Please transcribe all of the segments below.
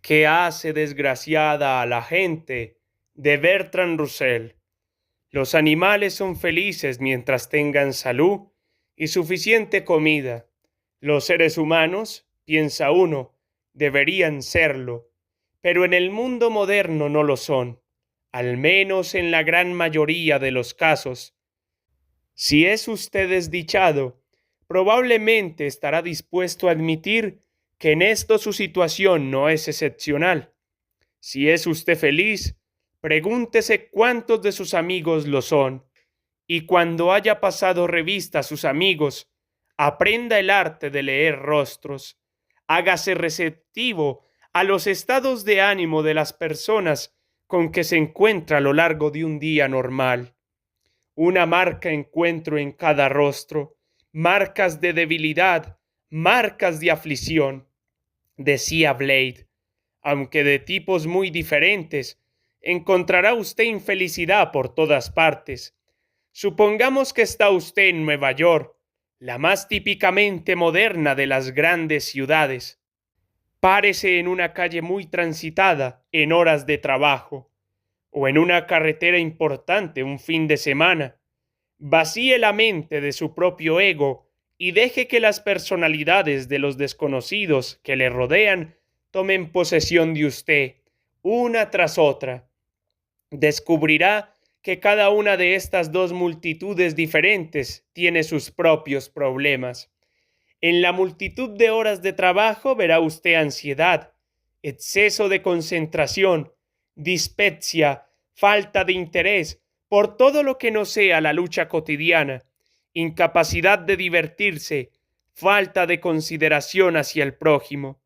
¿Qué hace desgraciada a la gente? De Bertrand Russell. Los animales son felices mientras tengan salud y suficiente comida. Los seres humanos, piensa uno, deberían serlo, pero en el mundo moderno no lo son, al menos en la gran mayoría de los casos. Si es usted desdichado, probablemente estará dispuesto a admitir que en esto su situación no es excepcional. Si es usted feliz, pregúntese cuántos de sus amigos lo son, y cuando haya pasado revista a sus amigos, aprenda el arte de leer rostros. Hágase receptivo a los estados de ánimo de las personas con que se encuentra a lo largo de un día normal. Una marca encuentro en cada rostro, marcas de debilidad, marcas de aflicción, decía Blade. Aunque de tipos muy diferentes, encontrará usted infelicidad por todas partes. Supongamos que está usted en Nueva York, la más típicamente moderna de las grandes ciudades. Párese en una calle muy transitada en horas de trabajo, o en una carretera importante un fin de semana. Vacíe la mente de su propio ego y deje que las personalidades de los desconocidos que le rodean tomen posesión de usted, una tras otra. Descubrirá que cada una de estas dos multitudes diferentes tiene sus propios problemas. En la multitud de horas de trabajo verá usted ansiedad, exceso de concentración, dispepsia, falta de interés por todo lo que no sea la lucha cotidiana, incapacidad de divertirse, falta de consideración hacia el prójimo.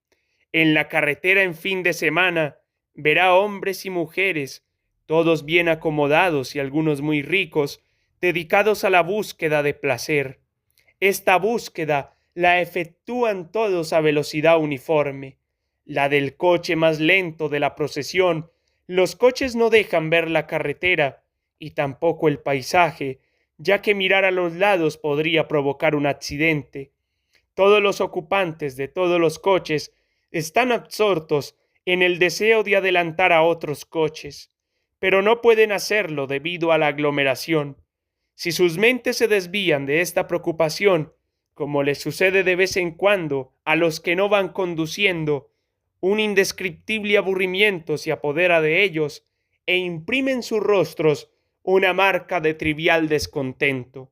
En la carretera en fin de semana verá hombres y mujeres, todos bien acomodados y algunos muy ricos, dedicados a la búsqueda de placer. Esta búsqueda la efectúan todos a velocidad uniforme. La del coche más lento de la procesión. Los coches no dejan ver la carretera y tampoco el paisaje, ya que mirar a los lados podría provocar un accidente. Todos los ocupantes de todos los coches están absortos en el deseo de adelantar a otros coches, pero no pueden hacerlo debido a la aglomeración. Si sus mentes se desvían de esta preocupación, como les sucede de vez en cuando a los que no van conduciendo, un indescriptible aburrimiento se apodera de ellos e imprime en sus rostros una marca de trivial descontento.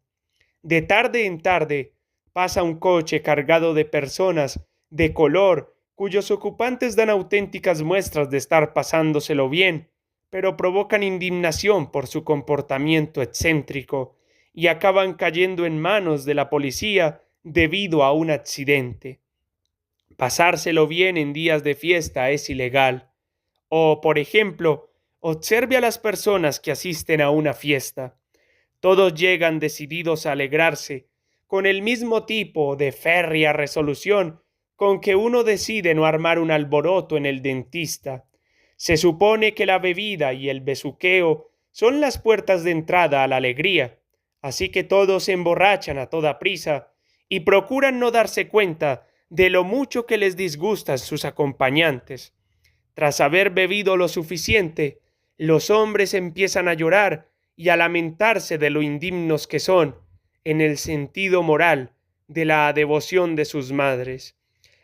De tarde en tarde pasa un coche cargado de personas de color cuyos ocupantes dan auténticas muestras de estar pasándoselo bien, pero provocan indignación por su comportamiento excéntrico y acaban cayendo en manos de la policía debido a un accidente. Pasárselo bien en días de fiesta es ilegal. O, por ejemplo, observe a las personas que asisten a una fiesta. Todos llegan decididos a alegrarse, con el mismo tipo de férrea resolución con que uno decide no armar un alboroto en el dentista. Se supone que la bebida y el besuqueo son las puertas de entrada a la alegría, así que todos se emborrachan a toda prisa y procuran no darse cuenta de lo mucho que les disgustan sus acompañantes. Tras haber bebido lo suficiente, los hombres empiezan a llorar y a lamentarse de lo indignos que son, en el sentido moral de la devoción de sus madres.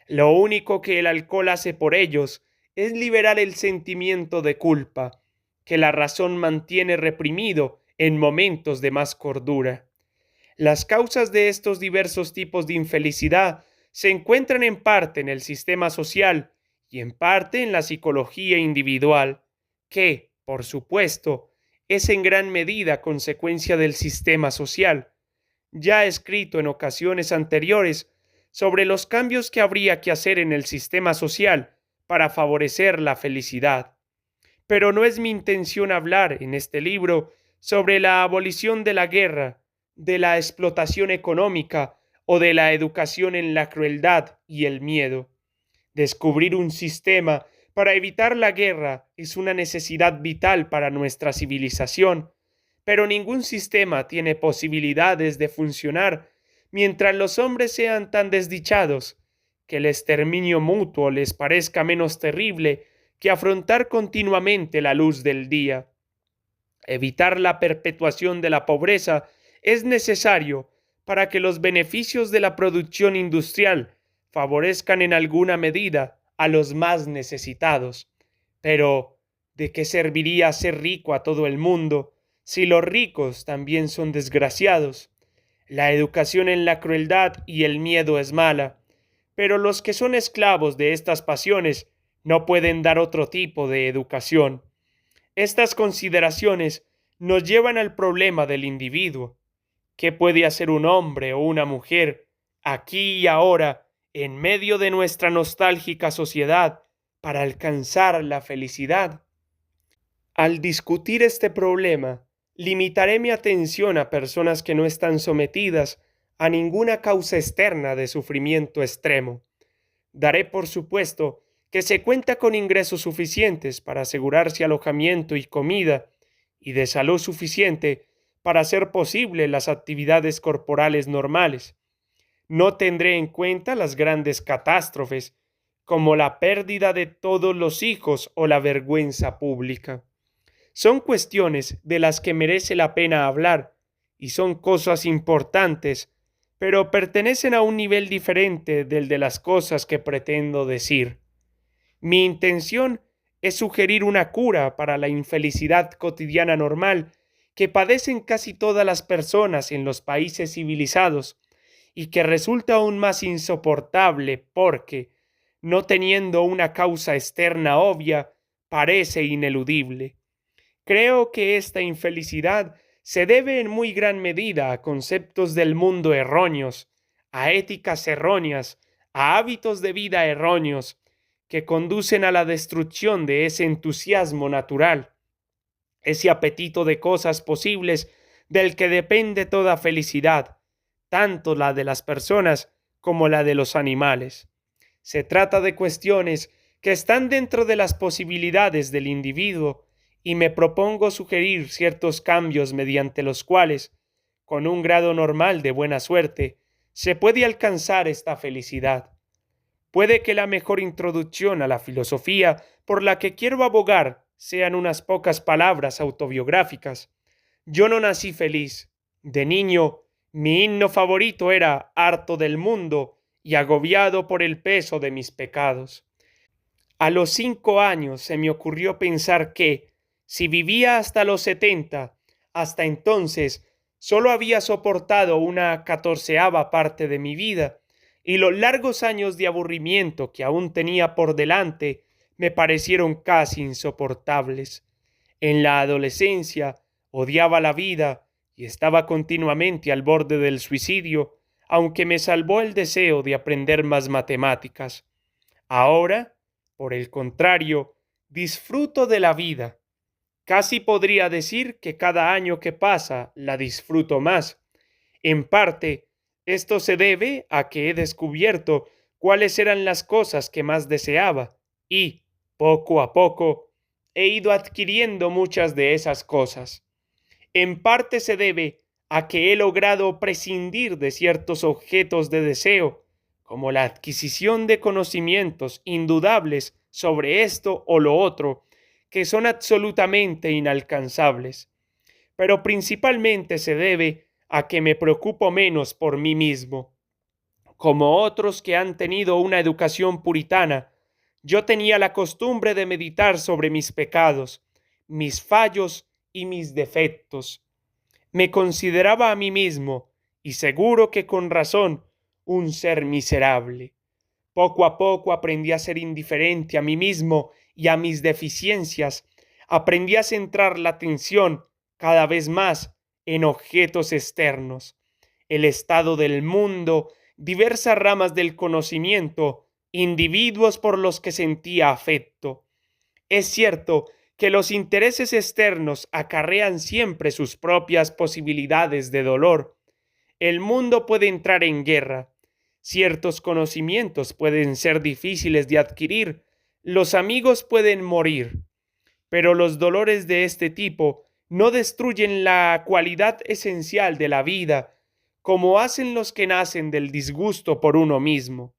Lo único que el alcohol hace por ellos es liberar el sentimiento de culpa, que la razón mantiene reprimido en momentos de más cordura. Las causas de estos diversos tipos de infelicidad se encuentran en parte en el sistema social y en parte en la psicología individual, que, por supuesto, es en gran medida consecuencia del sistema social. Ya he escrito en ocasiones anteriores sobre los cambios que habría que hacer en el sistema social para favorecer la felicidad. Pero no es mi intención hablar en este libro sobre la abolición de la guerra, de la explotación económica o de la educación en la crueldad y el miedo. Descubrir un sistema para evitar la guerra es una necesidad vital para nuestra civilización, pero ningún sistema tiene posibilidades de funcionar mientras los hombres sean tan desdichados que el exterminio mutuo les parezca menos terrible que afrontar continuamente la luz del día. Evitar la perpetuación de la pobreza es necesario para que los beneficios de la producción industrial favorezcan en alguna medida a los más necesitados. Pero, ¿de qué serviría ser rico a todo el mundo si los ricos también son desgraciados? La educación en la crueldad y el miedo es mala, pero los que son esclavos de estas pasiones no pueden dar otro tipo de educación. Estas consideraciones nos llevan al problema del individuo. ¿Qué puede hacer un hombre o una mujer aquí y ahora en medio de nuestra nostálgica sociedad para alcanzar la felicidad? Al discutir este problema, limitaré mi atención a personas que no están sometidas a ninguna causa externa de sufrimiento extremo. Daré por supuesto que se cuenta con ingresos suficientes para asegurarse alojamiento y comida, y de salud suficiente para hacer posible las actividades corporales normales. No tendré en cuenta las grandes catástrofes, como la pérdida de todos los hijos o la vergüenza pública. Son cuestiones de las que merece la pena hablar, y son cosas importantes, pero pertenecen a un nivel diferente del de las cosas que pretendo decir. Mi intención es sugerir una cura para la infelicidad cotidiana normal que padecen casi todas las personas en los países civilizados y que resulta aún más insoportable porque, no teniendo una causa externa obvia, parece ineludible. Creo que esta infelicidad se debe en muy gran medida a conceptos del mundo erróneos, a éticas erróneas, a hábitos de vida erróneos, que conducen a la destrucción de ese entusiasmo natural, ese apetito de cosas posibles del que depende toda felicidad, tanto la de las personas como la de los animales. Se trata de cuestiones que están dentro de las posibilidades del individuo y me propongo sugerir ciertos cambios mediante los cuales, con un grado normal de buena suerte, se puede alcanzar esta felicidad. Puede que la mejor introducción a la filosofía por la que quiero abogar sean unas pocas palabras autobiográficas. Yo no nací feliz. De niño, mi himno favorito era harto del mundo y agobiado por el peso de mis pecados. A los 5 años se me ocurrió pensar que, si vivía hasta los 70, hasta entonces solo había soportado una 14ª parte de mi vida, y los largos años de aburrimiento que aún tenía por delante me parecieron casi insoportables. En la adolescencia odiaba la vida y estaba continuamente al borde del suicidio, aunque me salvó el deseo de aprender más matemáticas. Ahora, por el contrario, disfruto de la vida. Casi podría decir que cada año que pasa la disfruto más. En parte, esto se debe a que he descubierto cuáles eran las cosas que más deseaba y, poco a poco, he ido adquiriendo muchas de esas cosas. En parte se debe a que he logrado prescindir de ciertos objetos de deseo, como la adquisición de conocimientos indudables sobre esto o lo otro, que son absolutamente inalcanzables. Pero principalmente se debe a que me preocupo menos por mí mismo. Como otros que han tenido una educación puritana, yo tenía la costumbre de meditar sobre mis pecados, mis fallos y mis defectos. Me consideraba a mí mismo, y seguro que con razón, un ser miserable. Poco a poco aprendí a ser indiferente a mí mismo y a mis deficiencias. Aprendí a centrar la atención cada vez más en objetos externos, el estado del mundo, diversas ramas del conocimiento, individuos por los que sentía afecto. Es cierto que los intereses externos acarrean siempre sus propias posibilidades de dolor. El mundo puede entrar en guerra. Ciertos conocimientos pueden ser difíciles de adquirir. Los amigos pueden morir. Pero los dolores de este tipo no destruyen la cualidad esencial de la vida, como hacen los que nacen del disgusto por uno mismo.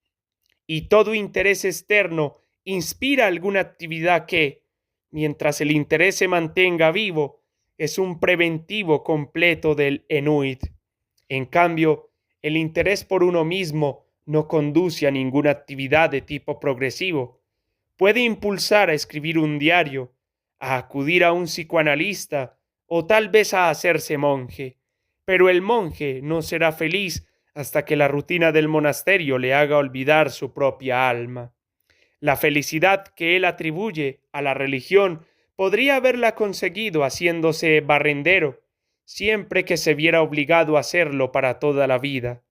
y todo interés externo inspira alguna actividad que, mientras el interés se mantenga vivo, es un preventivo completo del enuit. En cambio, el interés por uno mismo no conduce a ninguna actividad de tipo progresivo. Puede impulsar a escribir un diario, a acudir a un psicoanalista o tal vez a hacerse monje, pero el monje no será feliz hasta que la rutina del monasterio le haga olvidar su propia alma. La felicidad que él atribuye a la religión podría haberla conseguido haciéndose barrendero, siempre que se viera obligado a hacerlo para toda la vida.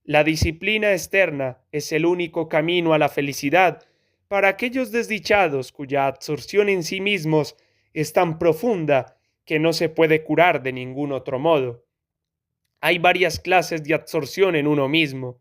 La disciplina externa es el único camino a la felicidad para aquellos desdichados cuya absorción en sí mismos es tan profunda que no se puede curar de ningún otro modo. Hay varias clases de absorción en uno mismo.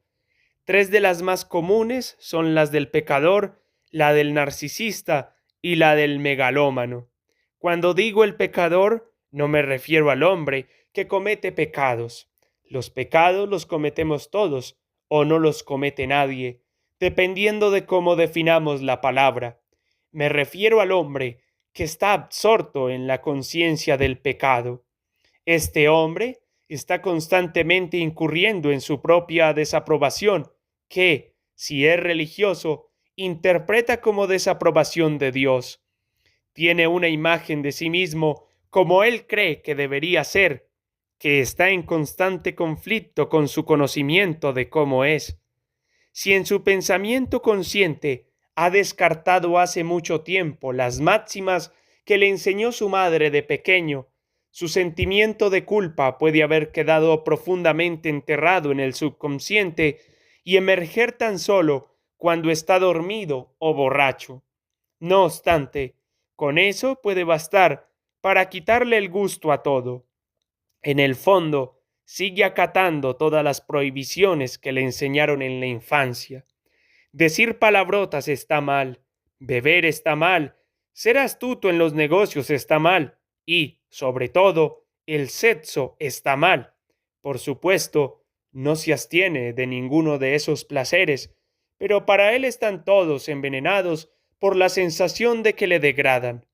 Tres de las más comunes son las del pecador, la del narcisista y la del megalómano. Cuando digo el pecador, no me refiero al hombre que comete pecados. Los pecados los cometemos todos o no los comete nadie, dependiendo de cómo definamos la palabra. Me refiero al hombre que está absorto en la conciencia del pecado. Este hombre está constantemente incurriendo en su propia desaprobación, que, si es religioso, interpreta como desaprobación de Dios. Tiene una imagen de sí mismo como él cree que debería ser, que está en constante conflicto con su conocimiento de cómo es. Si en su pensamiento consciente ha descartado hace mucho tiempo las máximas que le enseñó su madre de pequeño, su sentimiento de culpa puede haber quedado profundamente enterrado en el subconsciente y emerger tan solo cuando está dormido o borracho. No obstante, con eso puede bastar para quitarle el gusto a todo. En el fondo, sigue acatando todas las prohibiciones que le enseñaron en la infancia. Decir palabrotas está mal, beber está mal, ser astuto en los negocios está mal y, sobre todo, el sexo está mal. Por supuesto, no se abstiene de ninguno de esos placeres, pero para él están todos envenenados por la sensación de que le degradan.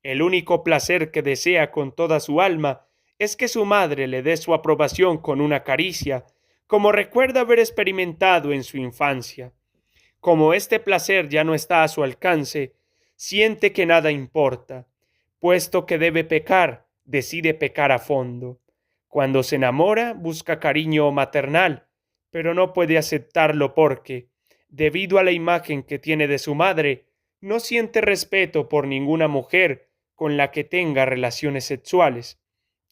El único placer que desea con toda su alma es que su madre le dé su aprobación con una caricia, como recuerda haber experimentado en su infancia. Como este placer ya no está a su alcance, siente que nada importa. Puesto que debe pecar, decide pecar a fondo. Cuando se enamora, busca cariño maternal, pero no puede aceptarlo porque, debido a la imagen que tiene de su madre, no siente respeto por ninguna mujer con la que tenga relaciones sexuales.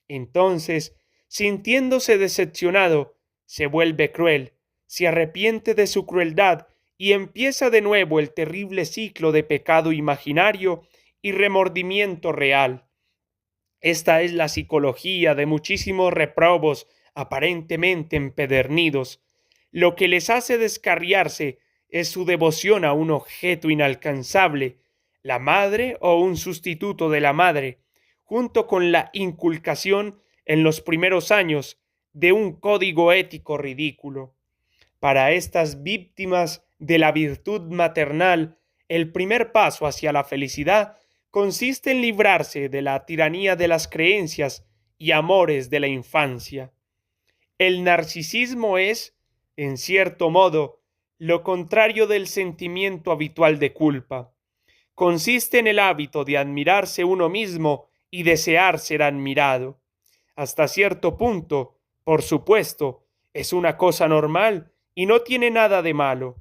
Entonces, sintiéndose decepcionado, se vuelve cruel, se arrepiente de su crueldad y empieza de nuevo el terrible ciclo de pecado imaginario y remordimiento real. Esta es la psicología de muchísimos reprobos aparentemente empedernidos. Lo que les hace descarriarse es su devoción a un objeto inalcanzable, la madre o un sustituto de la madre, junto con la inculcación en los primeros años de un código ético ridículo. Para estas víctimas de la virtud maternal, el primer paso hacia la felicidad consiste en librarse de la tiranía de las creencias y amores de la infancia. El narcisismo es, en cierto modo, lo contrario del sentimiento habitual de culpa. Consiste en el hábito de admirarse uno mismo y desear ser admirado. Hasta cierto punto, por supuesto, es una cosa normal y no tiene nada de malo.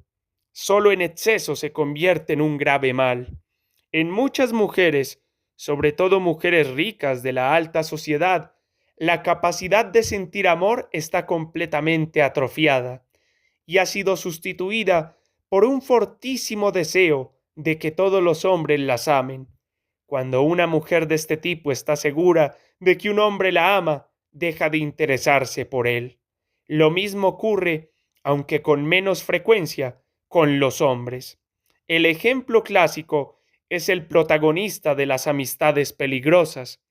Solo en exceso se convierte en un grave mal. En muchas mujeres, sobre todo mujeres ricas de la alta sociedad, la capacidad de sentir amor está completamente atrofiada y ha sido sustituida por un fortísimo deseo de que todos los hombres las amen. Cuando una mujer de este tipo está segura de que un hombre la ama, deja de interesarse por él. Lo mismo ocurre, aunque con menos frecuencia, con los hombres. El ejemplo clásico es el protagonista de las amistades peligrosas.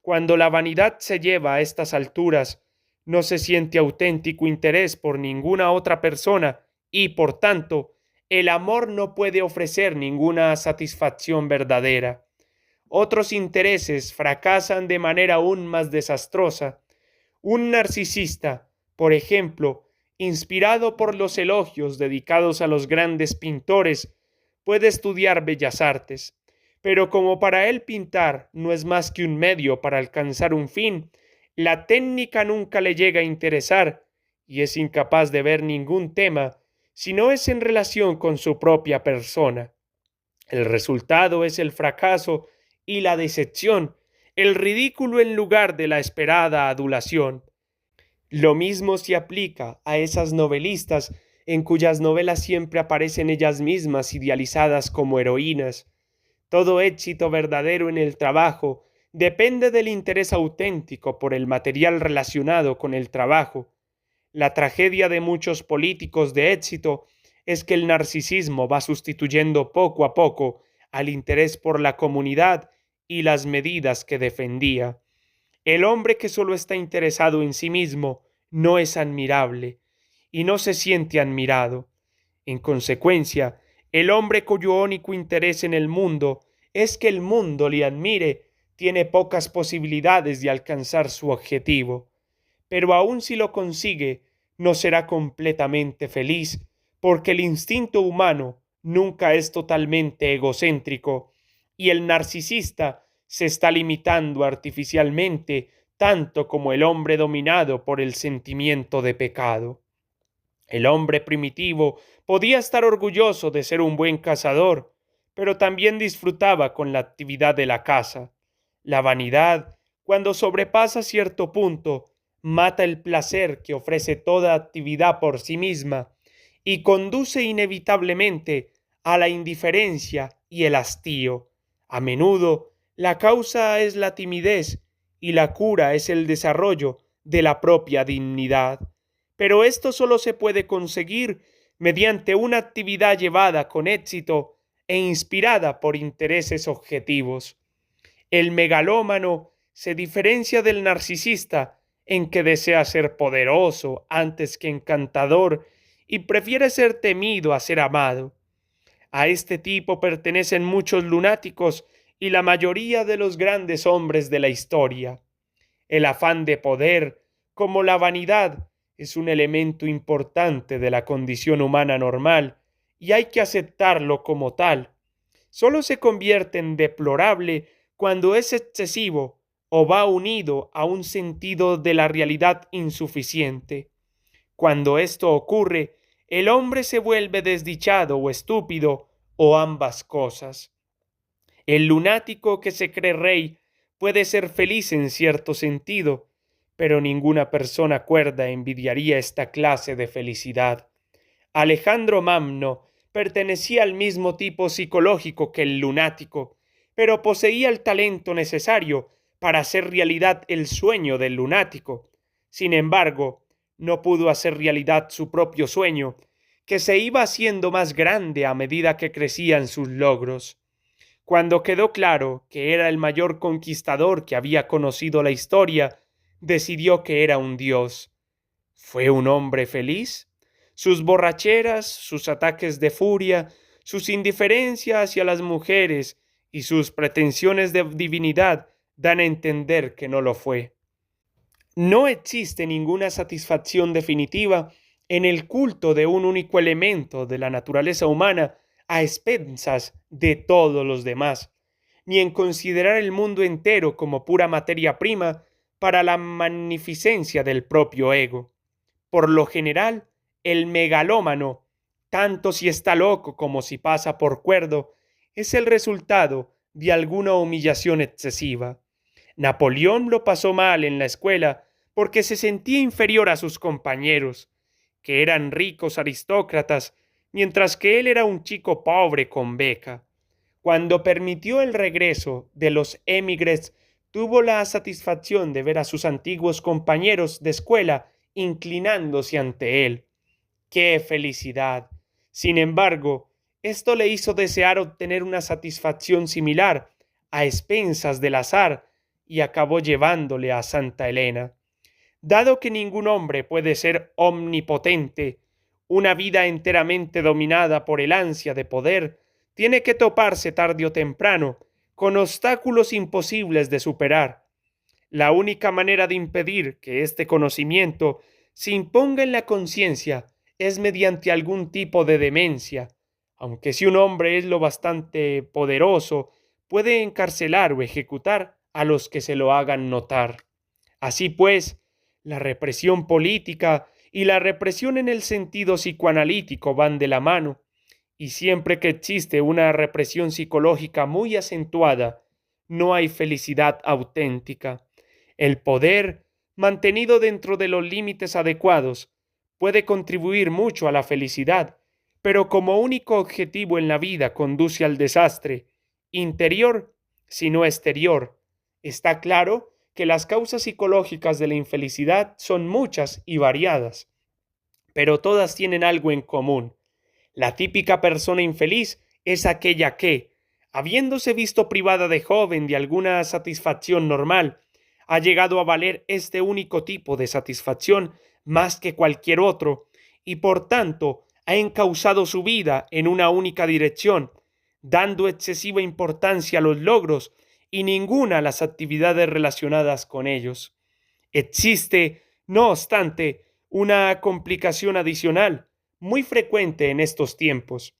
Cuando la vanidad se lleva a estas alturas, no se siente auténtico interés por ninguna otra persona y, por tanto, el amor no puede ofrecer ninguna satisfacción verdadera. Otros intereses fracasan de manera aún más desastrosa. Un narcisista, por ejemplo, inspirado por los elogios dedicados a los grandes pintores, puede estudiar bellas artes, pero como para él pintar no es más que un medio para alcanzar un fin, la técnica nunca le llega a interesar y es incapaz de ver ningún tema si no es en relación con su propia persona. El resultado es el fracaso y la decepción, el ridículo en lugar de la esperada adulación. Lo mismo se aplica a esas novelistas en cuyas novelas siempre aparecen ellas mismas idealizadas como heroínas. Todo éxito verdadero en el trabajo depende del interés auténtico por el material relacionado con el trabajo. La tragedia de muchos políticos de éxito es que el narcisismo va sustituyendo poco a poco al interés por la comunidad y las medidas que defendía. El hombre que solo está interesado en sí mismo no es admirable y no se siente admirado. En consecuencia, el hombre cuyo único interés en el mundo es que el mundo le admire tiene pocas posibilidades de alcanzar su objetivo. Pero aun si lo consigue, no será completamente feliz, porque el instinto humano nunca es totalmente egocéntrico, y el narcisista se está limitando artificialmente tanto como el hombre dominado por el sentimiento de pecado. El hombre primitivo podía estar orgulloso de ser un buen cazador, pero también disfrutaba con la actividad de la caza. La vanidad, cuando sobrepasa cierto punto, mata el placer que ofrece toda actividad por sí misma y conduce inevitablemente a la indiferencia y el hastío. A menudo, la causa es la timidez y la cura es el desarrollo de la propia dignidad. Pero esto solo se puede conseguir mediante una actividad llevada con éxito e inspirada por intereses objetivos. El megalómano se diferencia del narcisista en que desea ser poderoso antes que encantador y prefiere ser temido a ser amado. A este tipo pertenecen muchos lunáticos y la mayoría de los grandes hombres de la historia. El afán de poder, como la vanidad, es un elemento importante de la condición humana normal y hay que aceptarlo como tal. Solo se convierte en deplorable cuando es excesivo o va unido a un sentido de la realidad insuficiente. Cuando esto ocurre, el hombre se vuelve desdichado o estúpido o ambas cosas. El lunático que se cree rey puede ser feliz en cierto sentido, pero ninguna persona cuerda envidiaría esta clase de felicidad. Alejandro Magno pertenecía al mismo tipo psicológico que el lunático, pero poseía el talento necesario para hacer realidad el sueño del lunático. Sin embargo, no pudo hacer realidad su propio sueño, que se iba haciendo más grande a medida que crecían sus logros. Cuando quedó claro que era el mayor conquistador que había conocido la historia, decidió que era un dios. ¿Fue un hombre feliz? Sus borracheras, sus ataques de furia, sus indiferencia hacia las mujeres y sus pretensiones de divinidad dan a entender que no lo fue. No existe ninguna satisfacción definitiva en el culto de un único elemento de la naturaleza humana a expensas de todos los demás, ni en considerar el mundo entero como pura materia prima para la magnificencia del propio ego. Por lo general, el megalómano, tanto si está loco como si pasa por cuerdo, es el resultado de alguna humillación excesiva. Napoleón lo pasó mal en la escuela porque se sentía inferior a sus compañeros, que eran ricos aristócratas, mientras que él era un chico pobre con beca. Cuando permitió el regreso de los émigres, tuvo la satisfacción de ver a sus antiguos compañeros de escuela inclinándose ante él. ¡Qué felicidad! Sin embargo, esto le hizo desear obtener una satisfacción similar a expensas del azar y acabó llevándole a Santa Elena. Dado que ningún hombre puede ser omnipotente, Una vida enteramente dominada por el ansia de poder tiene que toparse tarde o temprano con obstáculos imposibles de superar. La única manera de impedir que este conocimiento se imponga en la conciencia es mediante algún tipo de demencia, aunque si un hombre es lo bastante poderoso, puede encarcelar o ejecutar a los que se lo hagan notar. Así pues, la represión política y la represión en el sentido psicoanalítico van de la mano, y siempre que existe una represión psicológica muy acentuada, no hay felicidad auténtica. El poder, mantenido dentro de los límites adecuados, puede contribuir mucho a la felicidad, pero como único objetivo en la vida conduce al desastre, interior sino exterior. Está claro que las causas psicológicas de la infelicidad son muchas y variadas, pero todas tienen algo en común. La típica persona infeliz es aquella que, habiéndose visto privada de joven de alguna satisfacción normal, ha llegado a valer este único tipo de satisfacción más que cualquier otro, y por tanto ha encauzado su vida en una única dirección, dando excesiva importancia a los logros y ninguna a las actividades relacionadas con ellos. Existe, no obstante, una complicación adicional, muy frecuente en estos tiempos.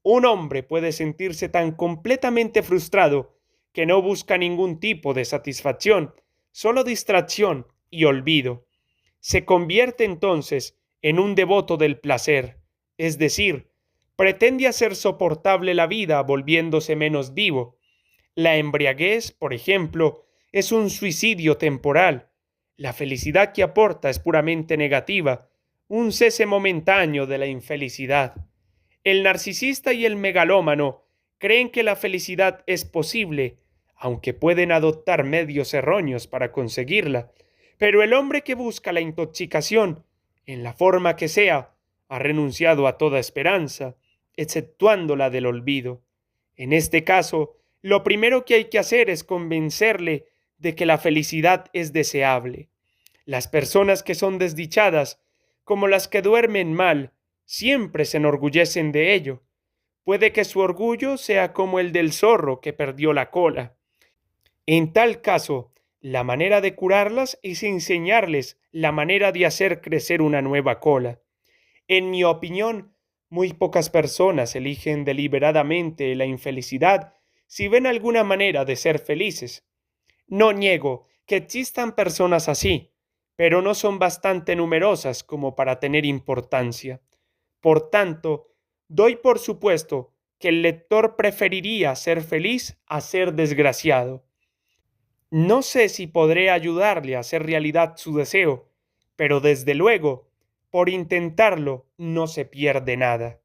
Un hombre puede sentirse tan completamente frustrado que no busca ningún tipo de satisfacción, solo distracción y olvido. Se convierte entonces en un devoto del placer, es decir, pretende hacer soportable la vida volviéndose menos vivo. La embriaguez, por ejemplo, es un suicidio temporal. La felicidad que aporta es puramente negativa, un cese momentáneo de la infelicidad. El narcisista y el megalómano creen que la felicidad es posible, aunque pueden adoptar medios erróneos para conseguirla. Pero el hombre que busca la intoxicación, en la forma que sea, ha renunciado a toda esperanza, exceptuando la del olvido. En este caso, lo primero que hay que hacer es convencerle de que la felicidad es deseable. Las personas que son desdichadas, como las que duermen mal, siempre se enorgullecen de ello. Puede que su orgullo sea como el del zorro que perdió la cola. En tal caso, la manera de curarlas es enseñarles la manera de hacer crecer una nueva cola. En mi opinión, muy pocas personas eligen deliberadamente la infelicidad si ven alguna manera de ser felices. No niego que existan personas así, pero no son bastante numerosas como para tener importancia. Por tanto, doy por supuesto que el lector preferiría ser feliz a ser desgraciado. No sé si podré ayudarle a hacer realidad su deseo, pero desde luego, por intentarlo no se pierde nada.